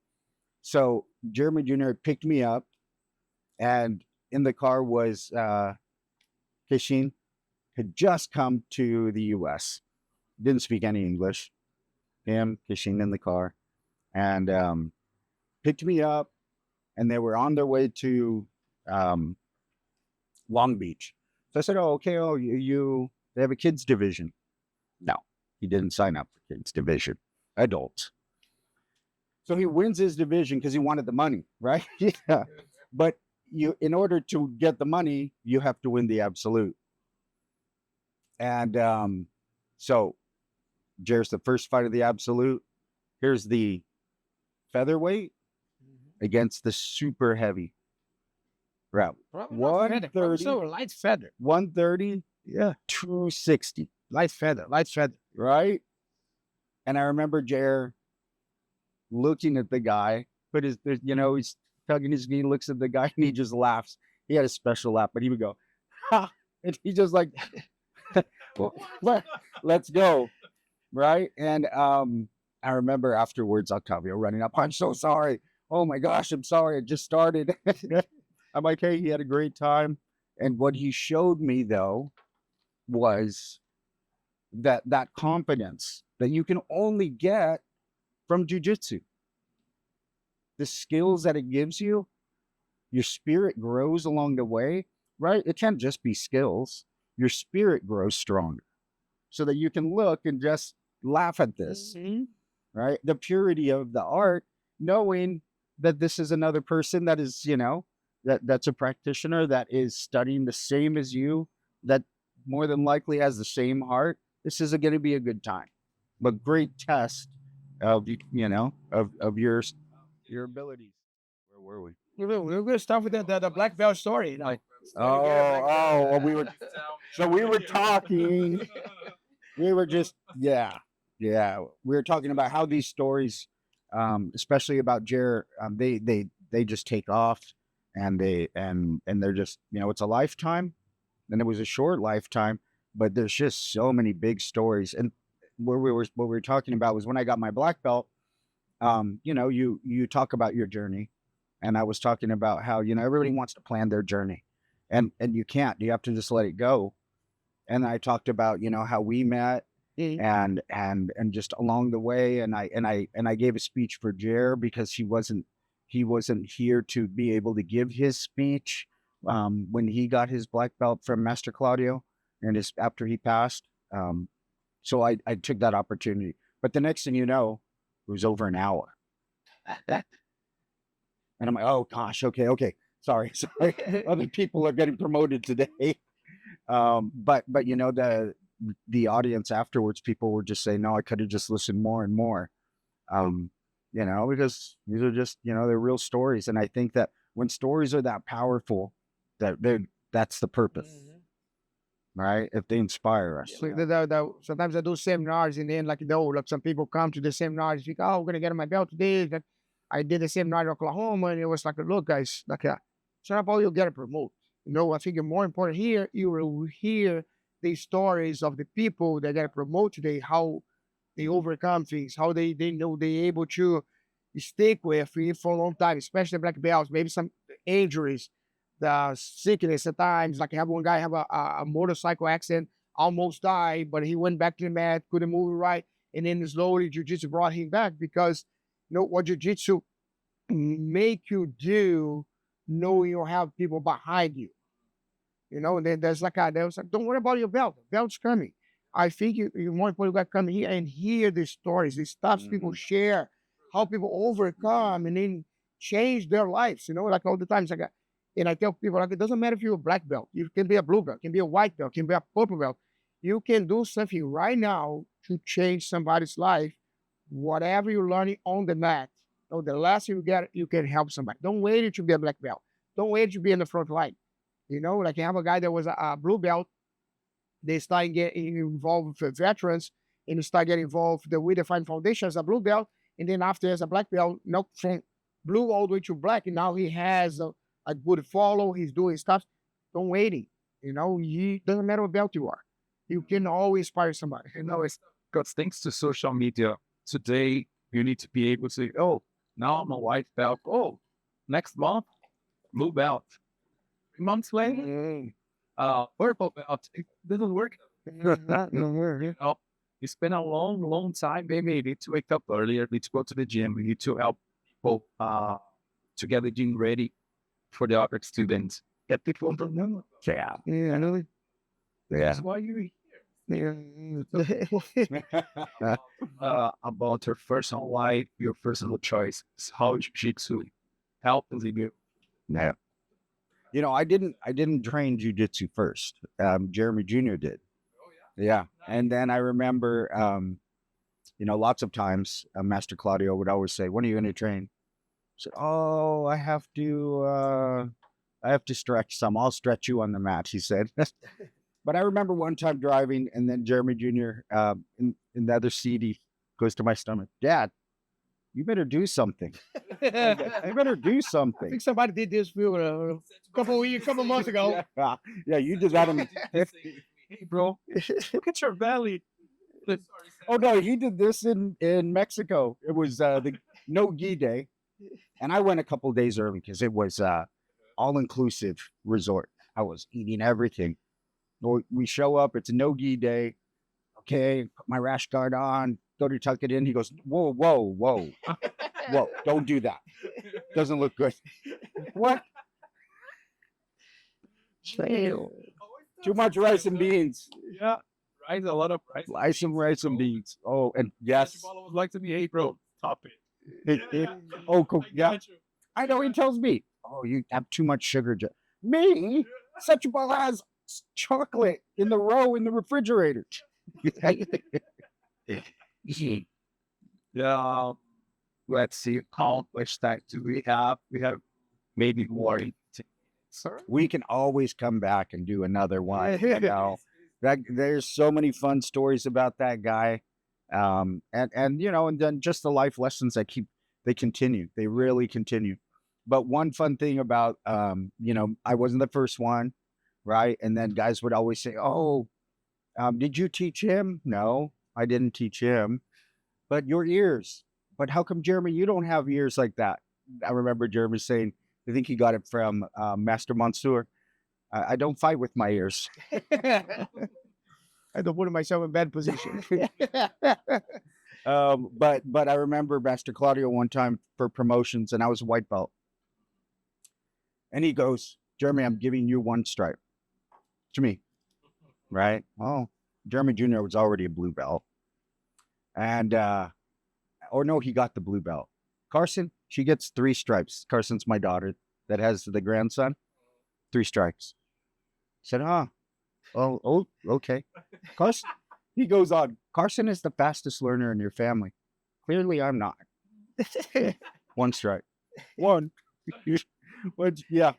Speaker 2: So Jeremy Jr. picked me up, and in the car was Kishin, had just come to the U.S., didn't speak any English. Him, Kishin in the car, and picked me up, and they were on their way to Long Beach. So I said, oh, okay, they have a kids division. No, he didn't sign up for kids division, adults. So he wins his division because he wanted the money, right? Yeah. But in order to get the money, you have to win the absolute. And so Jared's the first fight of the absolute. Here's the featherweight against the super heavy. Right. 130.
Speaker 3: Light feather.
Speaker 2: 130.
Speaker 3: Yeah.
Speaker 2: 260.
Speaker 3: Light feather.
Speaker 2: Right. And I remember Jared looking at the guy, but he's tugging his knee, looks at the guy, and he just laughs. He had a special laugh, but he would go, ha! And he just like, well, let's go. Right. And I remember afterwards, Octavio running up, I'm so sorry. Oh my gosh, I'm sorry. I just started. I'm like, hey, he had a great time. And what he showed me, though, was that confidence that you can only get from jujitsu. The skills that it gives you, your spirit grows along the way, right? It can't just be skills. Your spirit grows stronger so that you can look and just laugh at this, right? The purity of the art, knowing that this is another person that is, that's a practitioner that is studying the same as you, that more than likely has the same heart. This is going to be a good time, but great test of, of your abilities. Where were we?
Speaker 3: We're gonna start with the black belt story. Like,
Speaker 2: Well, we were talking. We were just, yeah. We were talking about how these stories, especially about Jer, they just take off, and they're just, it's a lifetime, and it was a short lifetime, but there's just so many big stories. And what we were talking about was when I got my black belt. You talk about your journey, and I was talking about how everybody wants to plan their journey, and you can't. You have to just let it go. And I talked about how we met, and just along the way, and I gave a speech for Jer because he wasn't here to be able to give his speech when he got his black belt from Master Claudio, and after he passed. So I took that opportunity. But the next thing you know, it was over an hour. And I'm like, oh gosh, okay. Sorry. Other people are getting promoted today. But the audience afterwards, people were just saying, no, I could have just listened more and more. Because these are just, they're real stories. And I think that when stories are that powerful, that's the purpose. Right? If they inspire us.
Speaker 3: Sometimes I do seminars, and then like some people come to the seminars, think, oh, I'm gonna get my belt today. That I did a seminar in Oklahoma, and it was like, look, guys, like it's not about you get to promote. I think it's more important here, you will hear the stories of the people that get promoted today, how they overcome things, how they know they're able to stick with it for a long time, especially black belts, maybe some injuries, the sickness at times. Like I have one guy have a motorcycle accident, almost died, but he went back to the mat, couldn't move it right, and then slowly jiu-jitsu brought him back because what jiu-jitsu make you do, knowing you have people behind you. And then there's like don't worry about your belt. The belt's coming. I think you're more important to come here and hear the stories, the stuff people share, how people overcome and then change their lives. Like all the times and I tell people, like, it doesn't matter if you're a black belt. You can be a blue belt, can be a white belt, can be a purple belt. You can do something right now to change somebody's life. Whatever you're learning on the mat, the less you get, you can help somebody. Don't wait to be a black belt. Don't wait to be in the front line. Like you have a guy that was a blue belt. They start getting involved with veterans, and they start getting involved with the We Define Foundation as a blue belt. And then after as a black belt, from blue all the way to black, and now he has a good follow. He's doing stuff. Don't wait. It doesn't matter what belt you are. You can always inspire somebody.
Speaker 4: It's because thanks to social media today, you need to be able to say, oh, now I'm a white belt. Oh, next month, blue belt. 3 months later, purple belt. It doesn't work. You spend a long time. Maybe you need to wake up earlier, need to go to the gym. We need to help people to get the gym ready for the other students. Get people to know.
Speaker 3: Yeah.
Speaker 4: That's why you're here. About your personal life, your personal choice, how jiu-jitsu helps you.
Speaker 2: Yeah. I didn't train jiu-jitsu first. Jeremy Jr. did. Yeah. And then I remember, lots of times Master Claudio would always say, when are you going to train? I said, oh, I have to stretch some. I'll stretch you on the mat, he said. But I remember one time driving, and then Jeremy Jr. In the other seat, he goes to my stomach, Dad, you better do something. You better do
Speaker 3: I
Speaker 2: something.
Speaker 3: think somebody did this a couple months ago.
Speaker 2: Yeah, you did that.
Speaker 4: Hey, bro, look at your belly.
Speaker 2: Oh, no, he did this in Mexico. It was the No Gi Day. And I went a couple of days early because it was all-inclusive resort. I was eating everything. We show up, it's a No Gi Day. Okay, put my rash guard on, go to tuck it in. He goes, whoa, whoa, whoa, whoa, don't do that. Doesn't look good. What? Too much rice and beans.
Speaker 4: Yeah, rice, a lot of rice.
Speaker 2: Rice and beans. Oh, and yes.
Speaker 4: Basketball would like to be, hey, bro, stop it.
Speaker 2: Oh, cool. Yeah. I know he tells me, oh, you have too much sugar. Me? Such a ball has chocolate in the row in the refrigerator.
Speaker 4: Yeah. Let's see how much time do we have? We have maybe more. Sir?
Speaker 2: We can always come back and do another one. You know, there's so many fun stories about that guy. And you know, and then just the life lessons that they continue. They really continue. But one fun thing about you know, I wasn't the first one, right? And then guys would always say, oh, did you teach him? No, I didn't teach him. But your ears. But how come, Jeremy, you don't have ears like that? I remember Jeremy saying, I think he got it from Master Mansour. I don't fight with my ears.
Speaker 3: I don't put myself in bad position.
Speaker 2: But I remember Master Claudio one time for promotions, and I was a white belt. And he goes, Jeremy, I'm giving you one stripe. To me. Right? Oh, Jeremy Jr. was already a blue belt. And, or no, he got the blue belt. Carson, she gets 3 stripes. Carson's my daughter that has the grandson. 3 stripes. I said, oh, okay. Carson, he goes on. Carson is the fastest learner in your family. Clearly, I'm not. 1 stripe. 1. But yeah,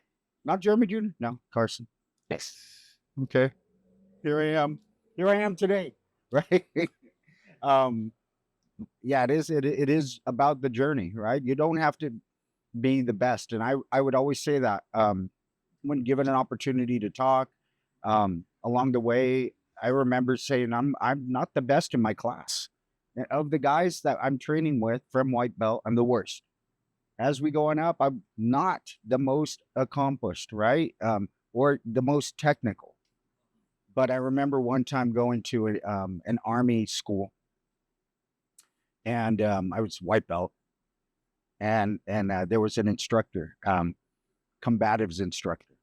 Speaker 2: not Jeremy Jr. No, Carson.
Speaker 4: Yes.
Speaker 2: Okay. Here I am. Here I am today. Right. Yeah, it is. It is about the journey, right? You don't have to be the best. And I would always say that when given an opportunity to talk along the way, I remember saying, I'm not the best in my class. Of the guys that I'm training with from white belt, I'm the worst. As we go on up, I'm not the most accomplished, right? Or the most technical. But I remember one time going to an army school, and I was white belt, and there was an instructor, combatives instructor,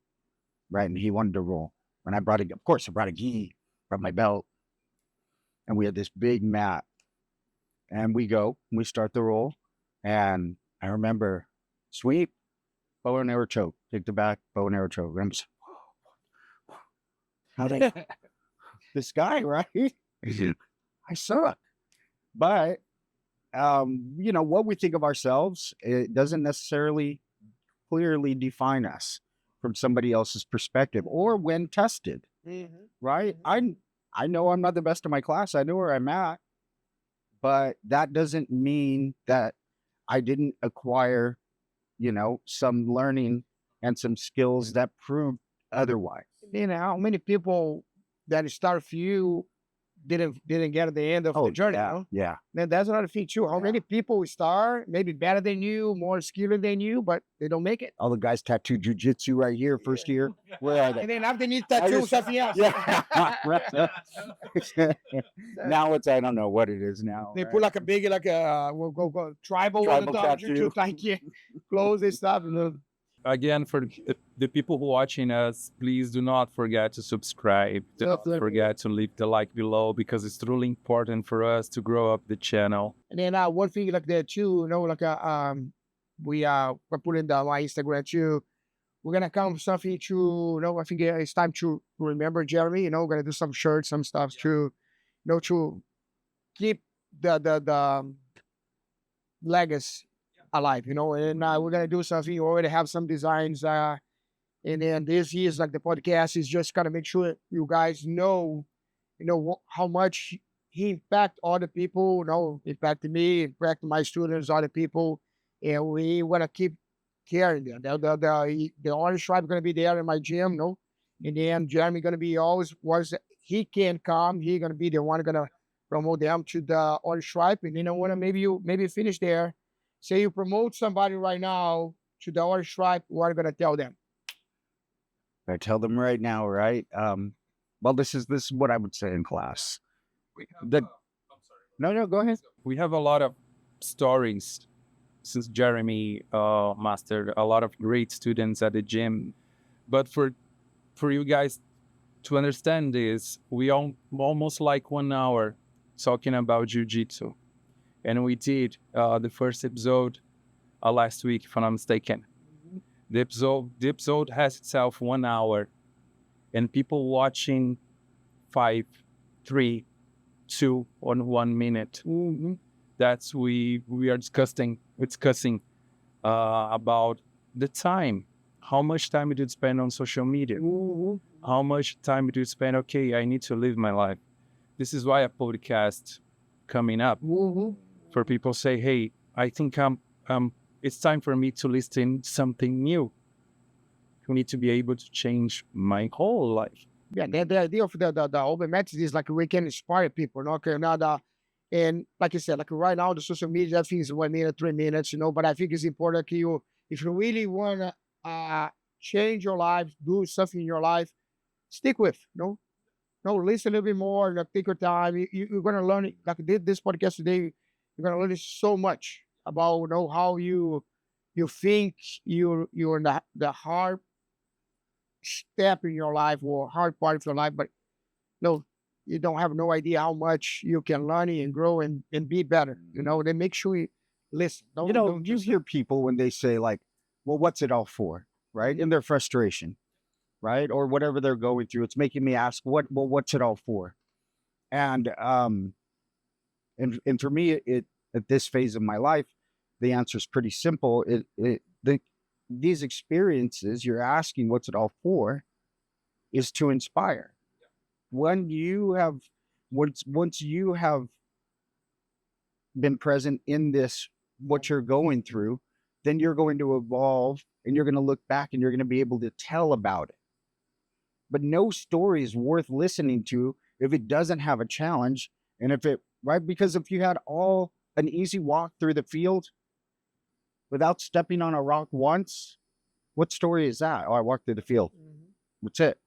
Speaker 2: right? And he wanted to roll, and of course, I brought a gi from my belt, and we had this big mat, and we start the roll, and I remember sweep, bow and arrow choke, take the back, bow and arrow choke. I'm just, how they this guy, right? I suck. But you know, what we think of ourselves, it doesn't necessarily clearly define us from somebody else's perspective or when tested. Right? I know I'm not the best in my class. I know where I'm at. But that doesn't mean that I didn't acquire, you know, some learning and some skills that proved otherwise.
Speaker 3: You know, how many people that start with you didn't get at the end of the journey?
Speaker 2: Yeah,
Speaker 3: You know?
Speaker 2: yeah.
Speaker 3: Then that's another thing too. How many people start maybe better than you, more skilled than you, but they don't make it.
Speaker 2: All the guys tattoo jujitsu right here, first year. Where are they?
Speaker 3: And then after they need tattoo, something else.
Speaker 2: Yeah. Now it's, I don't know what it is now.
Speaker 3: They
Speaker 2: right?
Speaker 3: put like a big, like a we'll go tribal on the
Speaker 2: Tribal
Speaker 3: top,
Speaker 2: tattoo.
Speaker 3: thank you, clothes and stuff. You know.
Speaker 1: Again, for the people who are watching us, please do not forget to subscribe. Do not
Speaker 3: Definitely.
Speaker 1: forget to leave the like below, because it's truly important for us to grow up the channel.
Speaker 3: And then one thing like that too, you know, like we're putting my Instagram too. We're gonna come with something to, you know, I think it's time to remember Jeremy. You know, we're gonna do some shirts, some stuff to, you know, to keep the legacy alive. You know, and we're gonna do something. We already have some designs. And then this is like the podcast is just gonna make sure you guys know, you know, how much he impact other people, you know, impacted me, impacted my students, other people, and we want to keep carrying them. The orange stripe going to be there in my gym, no, and then Jeremy going to be always was he can come, he going to be the one going to promote them to the orange stripe, and then I want to maybe finish there. Say you promote somebody right now to the orange stripe, what are you going to tell them?
Speaker 2: I tell them right now, right? Well, this is what I would say in class.
Speaker 4: We have,
Speaker 2: The-
Speaker 4: I'm sorry.
Speaker 2: No, go ahead.
Speaker 1: We have a lot of stories since Jeremy mastered a lot of great students at the gym. But for you guys to understand this, we almost like 1 hour talking about jiu-jitsu. And we did the first episode last week, if I'm not mistaken. The episode has itself 1 hour, and people watching 5, 3, 2, or 1 minute. That's we are discussing about the time. How much time did you spend on social media? How much time did you spend? Okay, I need to live my life. This is why a podcast coming up for people say, hey, I think it's time for me to listen something new. You need to be able to change my whole life.
Speaker 3: Yeah, the idea of the open message is like we can inspire people, no? Okay, now and like you said, like right now the social media I think is 1 minute, 3 minutes, but I think it's important that you, if you really wanna change your life, do something in your life, stick with, no, listen a little bit more, like take your time. You're gonna learn it. Like I did this podcast today, you're gonna learn so much about how you think you're in the hard step in your life or hard part of your life, but no, you don't have no idea how much you can learn and grow and be better. Then make sure you listen. Don't
Speaker 2: You hear people when they say like, well, what's it all for? Right? In their frustration, right? Or whatever they're going through. It's making me ask, what's it all for? And for me, it at this phase of my life, the answer is pretty simple. These experiences you're asking what's it all for is to inspire. When you have once you have been present in this, what you're going through, then you're going to evolve and you're going to look back and you're going to be able to tell about it. But no story is worth listening to if it doesn't have a challenge. And because if you had all an easy walk through the field without stepping on a rock once, what story is that? Oh, I walked through the field. That's it.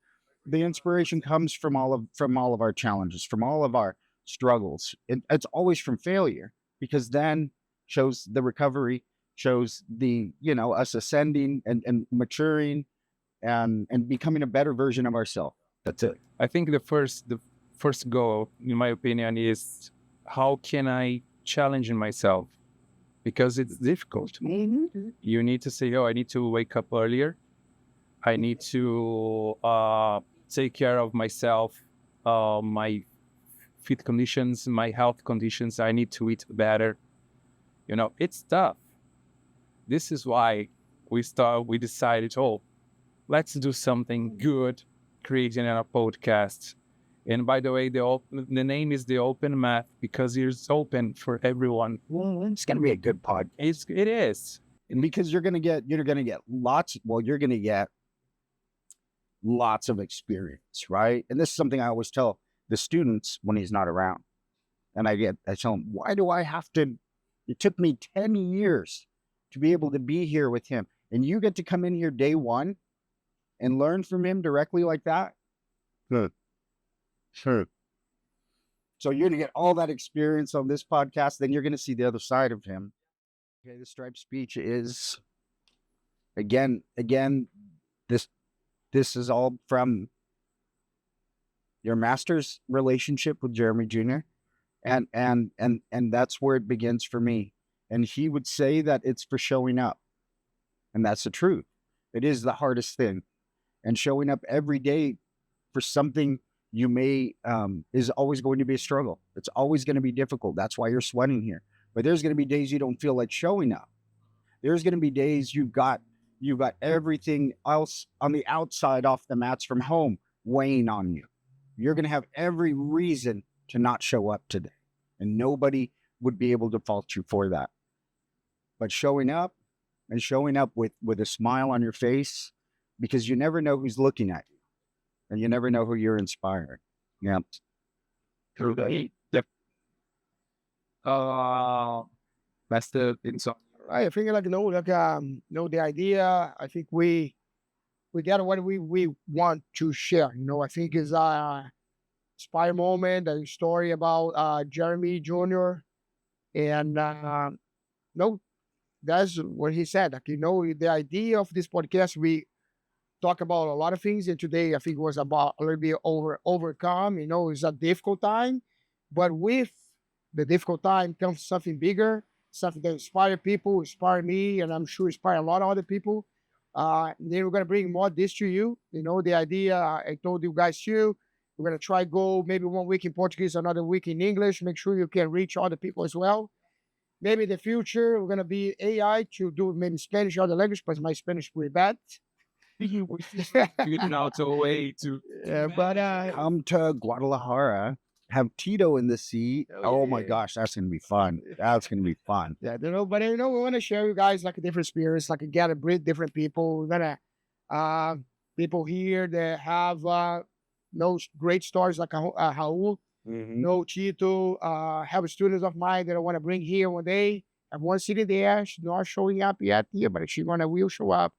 Speaker 2: The inspiration comes from all of our challenges, from all of our struggles. It's always from failure, because then shows the recovery, shows the us ascending and maturing and becoming a better version of ourselves. That's it.
Speaker 1: I think the first goal, in my opinion, is how can I challenge myself? Because it's difficult. You need to say, oh, I need to wake up earlier. I need to take care of myself, my fit conditions, my health conditions. I need to eat better. It's tough. This is why we decided, oh, let's do something good, creating a podcast. And by the way, the name is The Open Math because it's open for everyone.
Speaker 2: It's going to be a good podcast.
Speaker 1: It is.
Speaker 2: And because you're going to get lots of experience, right? And this is something I always tell the students when he's not around. And I tell them, why do I have to, it took me 10 years to be able to be here with him. And you get to come in here day one and learn from him directly like that. Good. Sure. So you're going to get all that experience on this podcast. Then you're going to see the other side of him. Okay. The Stripe speech is again, this is all from your master's relationship with Jeremy Jr. And that's where it begins for me. And he would say that it's for showing up. And that's the truth. It is the hardest thing. And showing up every day for something you may is always going to be a struggle. It's always going to be difficult. That's why you're sweating here. But there's going to be days you don't feel like showing up. There's going to be days you've got everything else on the outside off the mats from home weighing on you. You're going to have every reason to not show up today. And nobody would be able to fault you for that. But showing up with a smile on your face, because you never know who's looking at you. And you never know who you're inspiring. Yeah.
Speaker 4: Yep. That's the inside.
Speaker 3: I think the idea. I think we got what we want to share. I think is inspire moment, a story about Jeremy Jr. And no, that's what he said. Like, the idea of this podcast, we talk about a lot of things. And today I think was about a little bit overcome. It's a difficult time, but with the difficult time comes something bigger, something that inspire people, inspire me, and I'm sure inspire a lot of other people. Then we're gonna bring more of this to you. The idea I told you guys too. We're gonna try go maybe 1 week in Portuguese, another week in English. Make sure you can reach other people as well. Maybe in the future we're gonna be AI to do maybe Spanish or other language, but my Spanish is pretty bad.
Speaker 4: Figuring out a way to.
Speaker 3: Yeah, but
Speaker 2: Come to Guadalajara, have Tito in the seat. Oh my
Speaker 3: yeah.
Speaker 2: gosh, that's gonna be fun. That's gonna be fun.
Speaker 3: yeah, but we want to share you guys like a different experience, like get a breed different people. We're gonna people here that have great stories like Raul, no Tito, have students of mine that I want to bring here one day. Have one sitting there, she's not showing up yet here, but she will show up.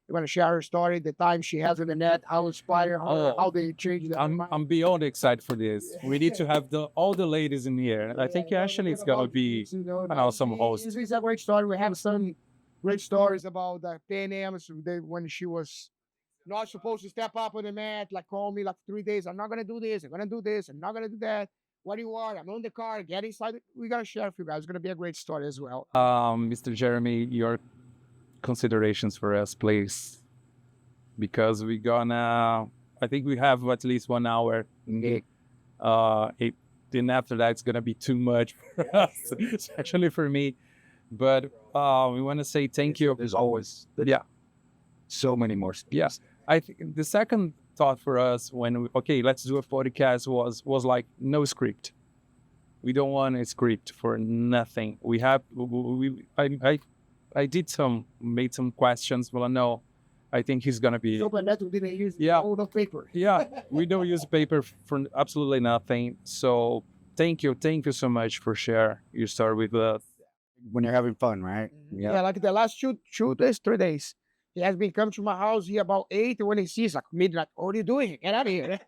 Speaker 3: We're gonna share her story, the time she has in the net, how inspire her, how they change their mind.
Speaker 1: I'm beyond excited for this. We need to have all the ladies in here. I think actually it's gonna be an awesome host.
Speaker 3: This is a great story. We have some great stories about the Pan Am's when she was not supposed to step up on the mat, like call me like 3 days. I'm not gonna do this. I'm gonna do this. I'm not gonna do that. What do you want? I'm on the car. Get inside. We're gonna share with you guys. It's gonna be a great story as well.
Speaker 1: Mr. Jeremy, your considerations for us, please, because we're gonna. I think we have at least 1 hour. Then after that, it's gonna be too much for us, especially for me. But we want to say thank you.
Speaker 2: There's always so many more.
Speaker 1: Yes, I think the second thought for us when let's do a podcast was like no script. We don't want a script for nothing. We have I made some questions. Well, no, I think he's gonna be.
Speaker 3: So, but that we didn't use
Speaker 1: Yeah.
Speaker 3: all the paper.
Speaker 1: Yeah, we don't use paper for absolutely nothing. So thank you so much for sharing your story with us.
Speaker 2: When you're having fun, right?
Speaker 3: Yeah, like the last 3 days. He has been coming to my house here about 8, and when he sees like midnight, what are you doing? Get out of here.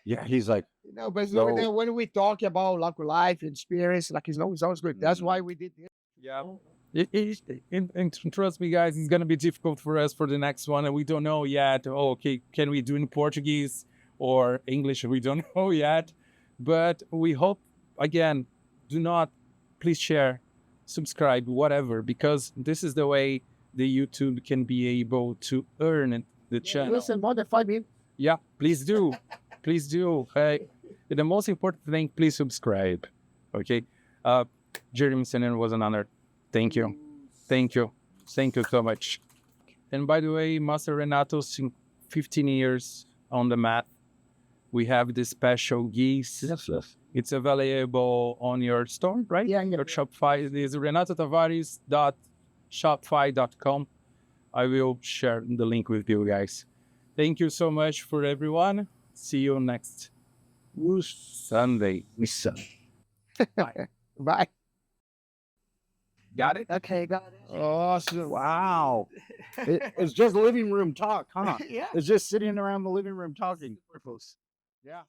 Speaker 2: Yeah, he's like,
Speaker 3: But it's
Speaker 2: No.
Speaker 3: when we talk about like life experience, like it's always good. That's why we did this.
Speaker 1: Yeah. And trust me, guys, it's gonna be difficult for us for the next one, and we don't know yet. Oh, okay, can we do in Portuguese or English? We don't know yet, but we hope again. Do not, please share, subscribe, whatever, because this is the way the YouTube can be able to earn the channel.
Speaker 3: Listen, more than 5 minutes.
Speaker 1: Yeah, please do, please do. The most important thing, please subscribe. Okay, Jeremy Senner was an honor. Thank you. Thank you. Thank you so much. And by the way, Master Renato's 15 years on the mat. We have this special geese.
Speaker 2: yes.
Speaker 1: It's available on your store, right?
Speaker 3: Yeah,
Speaker 1: Your Shopify. It is renatotavares.shopify.com. I will share the link with you guys. Thank you so much for everyone. See you next Sunday.
Speaker 3: Bye.
Speaker 4: Got it?
Speaker 3: Okay, got it. Awesome.
Speaker 2: Wow. It's just living room talk, huh?
Speaker 3: Yeah.
Speaker 2: It's just sitting around the living room talking.
Speaker 3: Yeah.